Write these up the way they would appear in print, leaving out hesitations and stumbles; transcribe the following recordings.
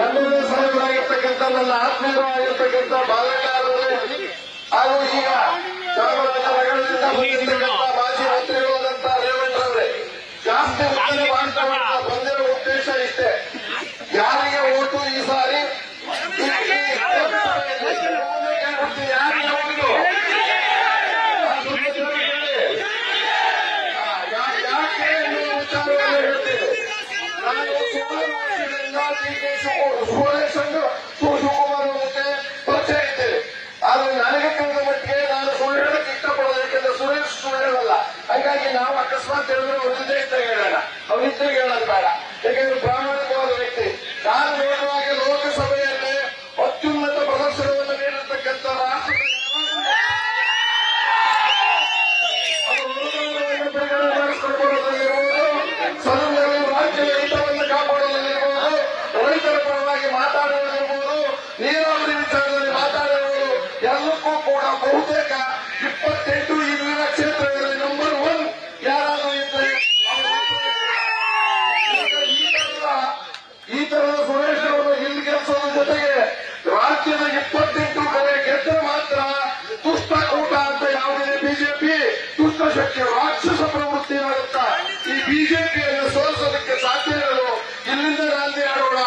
MLA ಸಾಹೇಬರಾಗಿರ್ತಕ್ಕಂಥ ನನ್ನ ಆತ್ಮೀಯರಾಗಿರ್ತಕ್ಕಂಥ ಬಾಲಕಾರರೇ ಹಾಗೂ ಈಗ ಚಾಮರಾಜನಗರದಿಂದ ಬಂದಿರತಕ್ಕಂಥ ಮಾಜಿ ಮಂತ್ರಿಗಳಾದಂಥ ರೇವಣ್ಣರವರೇ, ಜಾಸ್ತಿ ಉತ್ತರ ಮಾಡ್ತಾ ಬಂದಿರೋ ಉದ್ದೇಶ ಇಷ್ಟೇ. ಯಾರಿಗೆ ಓಟು ಈ ಸಾರಿ ಯಾರಿಗೆ ಓಟು ಯಾಕೆ ನೀವು ವಿಚಾರವನ್ನು ಹೇಳ್ತೀರಿ? ನಾನು ಸುಮಾರು ವರ್ಷಗಳಿಂದ ಸುರೇಶ್ ಶಿವಕುಮಾರ್ ಜೊತೆ ಪರಿಚಯ ಇದ್ದೇವೆ. ಆದ್ರೆ ನನಗೆ ತಿಳಿದ ಮಟ್ಟಿಗೆ ನಾನು ಸುಳ್ಳು ಹೇಳಕ್ಕೆ ಇಷ್ಟಪಡೋದು, ಯಾಕೆಂದ್ರೆ ಸುರೇಶ್ ಸುಳ್ಳು ಹೇಳಲ್ಲ. ಹಾಗಾಗಿ ನಾವು ಅಕಸ್ಮಾತ್ ಹೇಳಿದ್ರೆ ಅವ್ರ ಇದ್ದಾಗ ಹೇಳೋಣ, ಅವ್ರ ಇದ್ದಾಗ ಹೇಳೋದು ಬೇಡ. ಯಾಕೆಂದ್ರೆ ಪ್ರಾಮಾಣಿಕವಾದ ವ್ಯಕ್ತಿ. ನಾನು ನೋಡುವಾಗ ಲೋಕಸಭೆಯಲ್ಲಿ ಅತ್ಯುನ್ನತ ಪ್ರದರ್ಶನವನ್ನು ನೀಡಿರ್ತಕ್ಕಂಥ ರಾಷ್ಟ್ರದ ಸದನದಲ್ಲಿ ರಾಜ್ಯದ ಹಿತವನ್ನು ಕಾಪಾಡುವುದಿರಬಹುದು, ರೈತರ ಪರವಾಗಿ ಮಾತಾಡುವುದಿರಬಹುದು, ನೀರಾವರಿ ವಿಚಾರದಲ್ಲಿ ಮಾತಾಡುವುದು ಎಲ್ಲಕ್ಕೂ ಕೂಡ ಬಹುತೇಕ 28 ಇಲ್ಲಿನ ಕ್ಷೇತ್ರಗಳಲ್ಲಿ ನಂಬರ್ 1 ಯಾರಾದರೂ ಇದ್ದರೆ ಈ ತರದ ಸುರೇಶ್ ಅವರು ಇಲ್ಲಿ ಕೆಲಸದ ಜೊತೆಗೆ ರಾಜ್ಯದ 28 ಕಡೆ ಗೆದ್ದರೆ ಮಾತ್ರ ದುಷ್ಟ ಕೂಟ ಅಂತ ಯಾವುದೇ ಬಿಜೆಪಿ ದುಷ್ಟ ಶಕ್ತಿ ರಾಕ್ಷಸ ಪ್ರವೃತ್ತಿ ಮಾಡುತ್ತಾ ಈ ಬಿಜೆಪಿಯನ್ನು ಸೋಲಿಸೋದಕ್ಕೆ ಸಾಧ್ಯ ಇರಲು ಇಲ್ಲಿಂದ ನಾಂದಿ ಆಡೋಣ.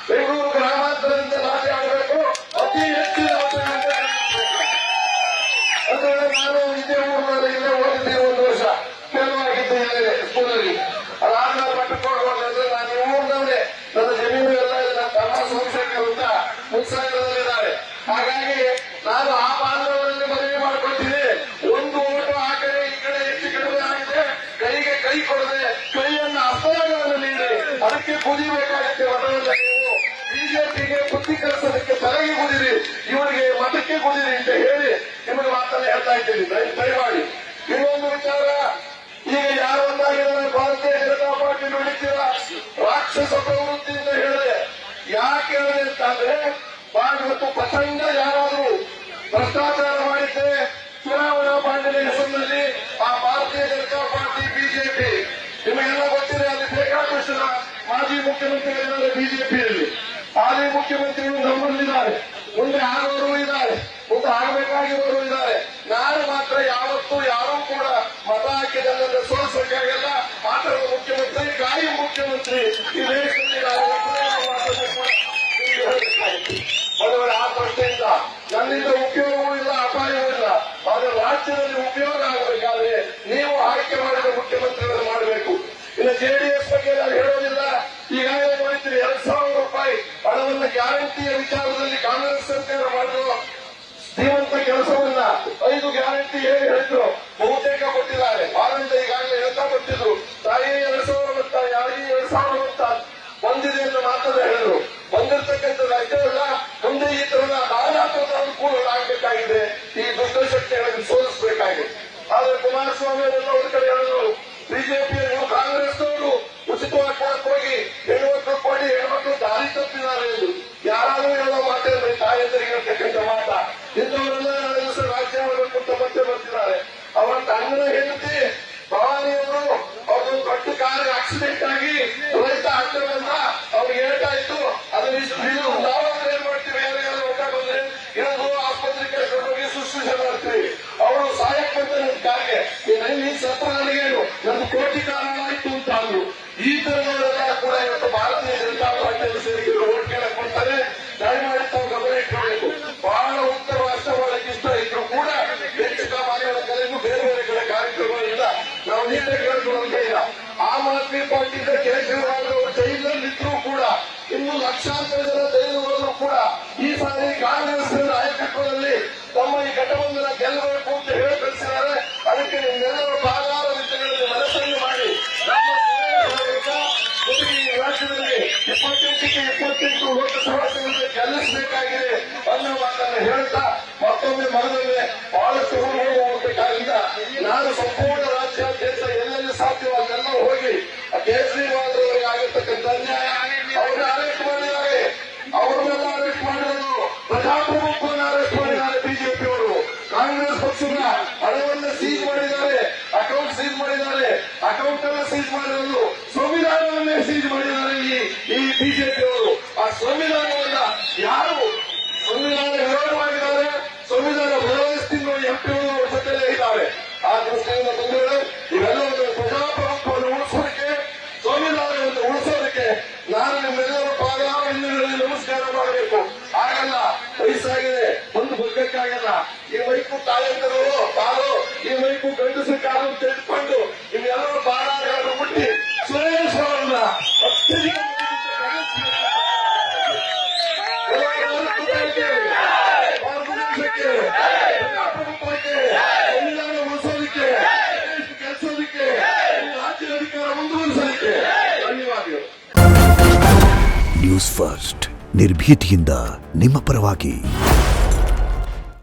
ಬೆಂಗಳೂರು ಗ್ರಾಮಾಂತರದಿಂದ ನಾಂದಿ ಆಡಬೇಕು, ಅತಿ ಹೆಚ್ಚಿನ ಅಂದ್ರೆ ನಾನು ಇದೇ ಊರಿನಲ್ಲಿ ಇಲ್ಲೇ ಓದಿದ್ದೀನಿ 1 ವರ್ಷ ಕೆಲವಾಗಿದ್ದೆ ಇಲ್ಲೇ ಸ್ಕೂಲಲ್ಲಿ. ಅದಾದ್ಮೇಲೆ ಮಟ್ಟಕ್ಕೆ ಹೋಗುವಂತಂದ್ರೆ ನಾನು ಈ ಊರಿನವರೇ, ನನ್ನ ಜಮೀನು ಎಲ್ಲ ಇದೆ, ನನ್ನ ತಮ್ಮ ಸೋಮಶೇಖರ್ ಅಂತ ಮುತ್ಸಾಗರದಲ್ಲಿದ್ದಾರೆ. ಹಾಗಾಗಿ ನಾನು ಆ ಬಾಂಧವರಲ್ಲಿ ಮದುವೆ ಮಾಡ್ಕೊಳ್ತೀನಿ. ಒಂದು ಓಟು ಆ ಕಡೆ ಈ ಕಡೆ ಹೆಚ್ಚು ಕಡಿಮೆ ಆಗಿದೆ, ಕೈಗೆ ಕೈ ಕೊಡದೆ ಕೈಯನ್ನು ಅಸ್ತಗಳನ್ನು ನೀಡಿ ಅದಕ್ಕೆ ಕುದಿಬೇಕಾಗುತ್ತೆ ಮತವನ್ನ. ನೀವು ಬಿಜೆಪಿಗೆ ಬುದ್ಧಿ ಕಲಿಸೋದಕ್ಕೆ ತಲೆಗೆ ಕುದಿರಿ, ಇವರಿಗೆ ಮತಕ್ಕೆ ಕುದಿರಿ ಅಂತ ಹೇಳಿ ನಿಮಗೆ ಮಾತನ್ನ ಹೇಳ್ತಾ ಇದ್ದೀನಿ. ದಯಮಾಡಿ ಇನ್ನೊಂದು ವಿಚಾರ, ಈಗ ಯಾರು ಒಂದಾಗಿದ್ದಾರೆ ಭಾರತೀಯ ಜನತಾ ಪಾರ್ಟಿ ನೋಡಿದ್ದೀರ ರಾಕ್ಷಸ ಪ್ರವೃತ್ತಿಯಿಂದ ಹೇಳಿದೆ. ಯಾಕೆ ಹೇಳಿದೆ ಅಂತಂದ್ರೆ ಮತ್ತು ಪ್ರಚಂಡ ಯಾರಾದರೂ ಭ್ರಷ್ಟಾಚಾರ ಮಾಡಿದ್ದೆ ಚುನಾವಣಾ ಬಾಂಡಿನ ಹೆಸರಿನಲ್ಲಿ ಆ ಭಾರತೀಯ ಜನತಾ ಪಾರ್ಟಿ ಬಿಜೆಪಿ ನಿಮಗೆಲ್ಲ ಗೊತ್ತಿದೆ. ಅಲ್ಲಿ ಬೇಕಾದಷ್ಟು ಮಾಜಿ ಮುಖ್ಯಮಂತ್ರಿಗಳಿದ್ದಾರೆ ಬಿಜೆಪಿಯಲ್ಲಿ, ಹಾಲಿ ಮುಖ್ಯಮಂತ್ರಿಗಳು ನಮ್ಮಲ್ಲಿದ್ದಾರೆ, ಮುಂದೆ ಆಗೋರು ಇದ್ದಾರೆ, ಮುಂದೆ ಆಗಬೇಕಾಗಿರೋರು ಇದ್ದಾರೆ. ನಾನು ಮಾತ್ರ ಯಾವತ್ತೂ ಯಾರೂ ಕೂಡ ಮತ ಹಾಕಿದ ಸೋಲಿಸಬೇಕಾಗಿಲ್ಲ. ಮಾತ್ರ ಮುಖ್ಯಮಂತ್ರಿ ಕಾಯಿ ಮುಖ್ಯಮಂತ್ರಿ ಈ ದೇಶದಲ್ಲಿ ಮದುವೆ ಆ ದೃಷ್ಟಿಯಿಂದ ನನ್ನಿಂದ ಉಪಯೋಗವೂ ಇಲ್ಲ, ಅಪಾಯವೂ ಇಲ್ಲ. ಆದರೆ ರಾಜ್ಯದಲ್ಲಿ ಉಪಯೋಗ ಆಗಬೇಕಾದ್ರೆ ನೀವು ಆಯ್ಕೆ ಮಾಡಿದ ಮುಖ್ಯಮಂತ್ರಿಗಳನ್ನು ಮಾಡಬೇಕು. ಇನ್ನು ಜೆಡಿಎಸ್ ಬಗ್ಗೆ ನಾನು ಹೇಳೋದಿಲ್ಲ. ಈಗಾಗಲೇ ನೋಡಿದ್ರಿ 2,000 ರೂಪಾಯಿ ಹಣವನ್ನು ಗ್ಯಾರಂಟಿಯ ವಿಚಾರದಲ್ಲಿ ಕಾಂಗ್ರೆಸ್ ಸರ್ಕಾರ ಮಾಡಿದ್ರು ಶ್ರೀಮಂತ ಕೆಲಸವನ್ನ 5 ಗ್ಯಾರಂಟಿ ಹೇಳಿ ಹೇಳಿದ್ರು, ಬಹುತೇಕ ಕೊಟ್ಟಿದ್ದಾರೆ. ಆದ್ರಿಂದ ಈಗಾಗಲೇ ಹೇಳ್ತಾ ಬರ್ತಿದ್ರು ತಾಯಿ 2,000 ಬಂತ, ಯಾರಿಗೆ 2,000 ಬಂತ ಬಂದಿದೆ ಎಂದು ಮಾತ್ರ ಹೇಳಿದ್ರು. ಬಂದಿರತಕ್ಕಂಥದ್ದು ಅಷ್ಟೇ ಅಲ್ಲ, ಮುಂದೆ ಈ ತರದ ನಾನಾತ್ಮಕ ಅನುಕೂಲಗಳಾಗಬೇಕಾಗಿದೆ. ಈ ದುಷ್ಟಶಕ್ತಿಗಳನ್ನು ಸೋಲಿಸಬೇಕಾಗಿದೆ. ಆದ್ರೆ ಕುಮಾರಸ್ವಾಮಿ ಅವರೆಲ್ಲ ಒಂದು ಕಡೆ ಹೇಳಿದ್ರು, ಬಿಜೆಪಿಯನ್ನು ಕಾಂಗ್ರೆಸ್ನವರು ಉಚಿತವಾಗಿ ಕೊಡಕ್ಕೆ ಹೋಗಿ ಹೆಣ್ಮಕ್ಳು ಕೊಡಿ, ಹೆಣ್ಮಕ್ಳು ದಾರಿ ತಪ್ಪಿದ್ದಾರೆ ಎಂದು ಯಾರಾದ್ರೂ ಹೇಳೋ ಮಾತೇನ್ರಿ ತಾಯಂದರಿಗೆ ಹೇಳ್ತಕ್ಕಂಥ ಮಾತ. ಇಂಥವರೆಲ್ಲ ನಾಳೆ ದಿವಸ ರಾಜ್ಯವನ್ನು ಕೊಟ್ಟ ಮತ್ತೆ ಬರ್ತಿದ್ದಾರೆ. ಅವರ ತಣ್ಣನ ಹೆಂಡತಿ ಭವಾನಿಯವರು ಅವ್ರದ್ದು ದೊಡ್ಡ ಕಾರ್ ಆಕ್ಸಿಡೆಂಟ್ ಆಗಿ ರೈತ ಆಗ್ತದಂತ ಅವ್ರಿಗೆ ಏಟಾಯ್ತು. ಅದನ್ನ ನಾವಾದ್ರೆ ಏನ್ ಮಾಡ್ತೀವಿ, ಯಾರು ಊಟ ಬಂದ್ರೆ ಇರೋದು ಆಸ್ಪತ್ರೆ ಕರ್ಕೊಂಡೋಗಿ ಶುಶ್ರೂಷೆ ಮಾಡ್ತೀವಿ. ಅವರು ಸಹಾಯಕ್ಕೆ ಬಂದ ನನ್ನ ಕಾರ್ಗೆ ನೀ ಸತ್ರ ನನಗೇನು ನನ್ನ ಕೋಟಿ ಕಾರಣ ಆಯ್ತು ಅಂತ ಅಂದ್ರು. ಈ ತರದವರೆಲ್ಲ ಕೂಡ ಇವತ್ತು ಭಾರತೀಯ ಜನತಾ ಪಾರ್ಟಿಯಲ್ಲಿ ಸೇರಿ ಓಟ್ ಕೇಳಕ್ ಬರ್ತಾರೆ. ದಯಮಾಡಿ ತಾವು ಗಮನ ಇಟ್ಕೊಳ್ಬೇಕು. ಬಹಳ ಉತ್ತರ ರಾಷ್ಟ್ರ ಮಾಡಕ್ಕೆ ಇಷ್ಟ ಇದ್ರು ಕೂಡ ಹೆಚ್ಚಿನ ಮಾನವ ಕಲೆಗೂ ಬೇರೆ ಬೇರೆ ಕಡೆ ಕಾರ್ಯಕ್ರಮಗಳಿಂದ ನಾವು ನೀಟಾಗಿ ಹೇಳ್ಕೊಳ್ಳೋದೇ ಇಲ್ಲ. ಆಮ್ ಆದ್ಮಿ ಪಾರ್ಟಿಯಿಂದ ಕೇಜ್ರಿವಾಲ್ ಅವರು ಜೈಲಿನಲ್ಲಿದ್ರೂ ಕೂಡ, ಇನ್ನು ಲಕ್ಷಾಂತರ ಜನ ಜೈಲು ಹೋದ್ರು ಕೂಡ ಈ ಸಾರಿ ಕಾಂಗ್ರೆಸ್ ನಾಯಕತ್ವದಲ್ಲಿ ತಮ್ಮ ಈ ಘಟಬಂಧನ ಗೆಲ್ಲಬೇಕು ಅಂತ ಹೇಳಿ ಕಳಿಸಿದ್ದಾರೆ. ಅದಕ್ಕೆ ನಿಮ್ಮೆಲ್ಲರೂ ಬಾಗಾರ ವಿಷಯಗಳಲ್ಲಿ ಮನಸ್ಸನ್ನು ಮಾಡಿ ನಮ್ಮ ಈ ರಾಜ್ಯದಲ್ಲಿ 28ಕ್ಕೆ 28 ಲೋಕಸಭಾ ಕ್ಷೇತ್ರದಲ್ಲಿ ಗೆಲ್ಲಿಸಬೇಕಾಗಿದೆ ಅನ್ನೋ ಮಾತನ್ನು ಹೇಳ್ತಾ ಮತ್ತೊಮ್ಮೆ ಮನದೊಮ್ಮೆ ಬಹಳಷ್ಟು ಹೋಗಬೇಕಾಗಿದ್ದ ನಾನು ಸಂಪೂರ್ಣ ರಾಜ್ಯಾದ್ಯಂತ ಎಲ್ಲೆಲ್ಲಿ ಸಾಧ್ಯವಾಗೆಲ್ಲ ಹೋಗಿ ಕೇಜ್ರಿವಾಲ್ ಅವರಿಗೆ ಆಗಿರ್ತಕ್ಕಂಥ ಅನ್ಯಾಯ, ಅವ್ರನ್ನ ಅರೆಸ್ಟ್ ಮಾಡಿದ್ದಾರೆ, ಅವ್ರನ್ನೆಲ್ಲ ಅರೆಸ್ಟ್ ಮಾಡಿರೋದು ಪ್ರಜಾಪ್ರಭುತ್ವವನ್ನು ಅರೆಸ್ಟ್ ಮಾಡಿದ್ದಾರೆ ಬಿಜೆಪಿಯವರು. ಕಾಂಗ್ರೆಸ್ ಪಕ್ಷದ ಹಣವನ್ನು ಸೀಜ್ ಮಾಡಿದ್ದಾರೆ, ಅಕೌಂಟ್ ಸೀಜ್ ಮಾಡಿದ್ದಾರೆ, ಅಕೌಂಟ್ ಅನ್ನು ಸೀಜ್ ಮಾಡಿರೋದು ಸಂವಿಧಾನವನ್ನೇ ಸೀಜ್ ಮಾಡಿದ್ದಾರೆ ಈ ಬಿಜೆಪಿಯವರು. ಆ ಸಂವಿಧಾನವನ್ನ ಯಾರು ಸಂವಿಧಾನ ವಿರೋಧವಾಗಿದ್ದಾರೆ, ಸಂವಿಧಾನ ವಿರೋಧಿಸ್ತಿರುವ ಎಂಪಿಗಳು ಅವರ ಜೊತೆಲೇ ಇದ್ದಾರೆ. ಆ ದೃಷ್ಟಿಯಿಂದ ಬಂದರೆ ಇವೆಲ್ಲವನ್ನು ಪ್ರಜಾಪ್ರಭುತ್ವವನ್ನು ಉಳಿಸೋದಕ್ಕೆ, ಸಂವಿಧಾನವನ್ನು ಉಳಿಸೋದಕ್ಕೆ ನಾನು ನಿಮ್ಮೆಲ್ಲರೂ ಪಾದಾಭಿವಂದನೆಗಳಲ್ಲಿ ನಮಸ್ಕಾರ ಮಾಡಬೇಕು. ಆಗಲ್ಲ, ವಯಸ್ಸಾಗಿದೆ, ಒಂದು ಬಗ್ಗಕ್ಕಾಗಲ್ಲ. ಈ ಮೈಕು ತಾಯಂದರು ತಾನು, ಈ ಮೈಕು ಗಂಡಸು ಕಾಲು ತೆಗೆದುಕೊಂಡು ನಿಮ್ಮೆಲ್ಲರೂ ಪಾದಾಗಳನ್ನು ಮುಟ್ಟಿ ಸುರೇಶ್ ಅವರನ್ನ ಅತ್ಯಧಿಕ ಪ್ರಜಾಪ್ರಭುತ್ವಕ್ಕೆ, ಸಂವಿಧಾನ ಉಳಿಸೋದಕ್ಕೆ, ಕೆಲಸೋದಕ್ಕೆ, ರಾಜ್ಯ ಅಧಿಕಾರ ಮುಂದುವರಿಸೋದಕ್ಕೆ ಧನ್ಯವಾದಗಳು. ನ್ಯೂಸ್ ಫಸ್ಟ್ ನಿರ್ಭೀತಿಯಿಂದ ನಿಮ್ಮ ಪರವಾಗಿ.